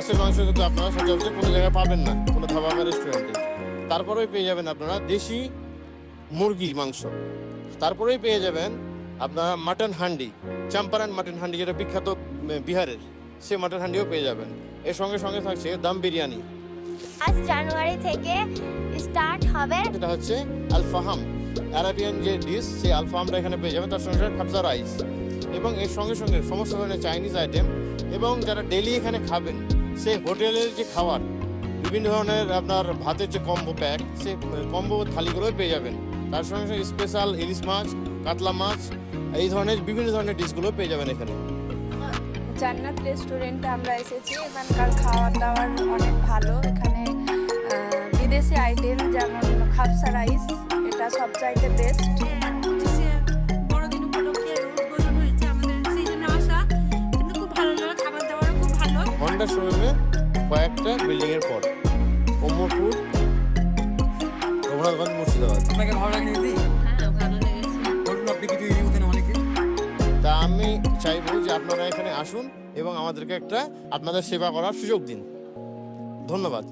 মাছের মাংস কিন্তু আপনারা সচরাচর কোনো জায়গায় পাবেন না, কোনো ধাবা বা রেস্টুরেন্টে। তারপরেই পেয়ে যাবেন আপনারা দেশি মুরগির মাংস। তারপরেই পেয়ে যাবেন আপনারা মাটন হান্ডি, চাম্পারান মাটন হান্ডি, যেটা বিখ্যাত বিহারের, সে মাটন হান্ডিও পেয়ে যাবেন। এর সঙ্গে সঙ্গে থাকছে দম বিরিয়ানি। আজ জানুয়ারি থেকে স্টার্ট হবে, এটা হচ্ছে আলফাহাম, আরাবিয়ান যে ডিশ, সেই আলফাহামটা এখানে পেয়ে যাবেন। তার সঙ্গে সঙ্গে খাবজা রাইস এবং এর সঙ্গে সঙ্গে সমস্ত ধরনের চাইনিজ আইটেম। এবং যারা ডেলি এখানে খাবেন, সেই হোটেলের যে খাবার, বিভিন্ন ধরনের আপনার ভাতের যে কম্বো প্যাক, সেই কম্বো থালিগুলোই পেয়ে যাবেন। তার সঙ্গে সঙ্গে স্পেশাল ইলিশ মাছ, কাতলা মাছ, এই ধরনের বিভিন্ন ধরনের ডিশগুলো পেয়ে যাবেন এখানে। জান্নাত রেস্টুরেন্টে আমরা এসেছি। এখানকার খাওয়ার দাওয়ার অনেক ভালো। এখানে বিদেশি আইটেম যেমন খাবসা রাইস, এটা সবচাইতে বেস্ট। বড়দিন উপলক্ষে উদ্বোধন হয়েছে আমাদের, সেই জন্য আসা। কিন্তু খুব ভালো লাগে, খাবার দাবারও খুব ভালো। হন্ডা শোরুমে কয়েকটা বিল্ডিংয়ের পর ওমরপুর, রঘুনাথগঞ্জ, মুর্শিদাবাদ। আপনাকে ভালো লাগে দিদি? হ্যাঁ, ভালো লেগেছে। বলুন, আপনি কিছু রিভিউ দেন অনেকে। তা আমি চাইবো যে আপনারা এখানে আসুন এবং আমাদেরকে একটা আপনাদের সেবা করার সুযোগ দিন। ধন্যবাদ।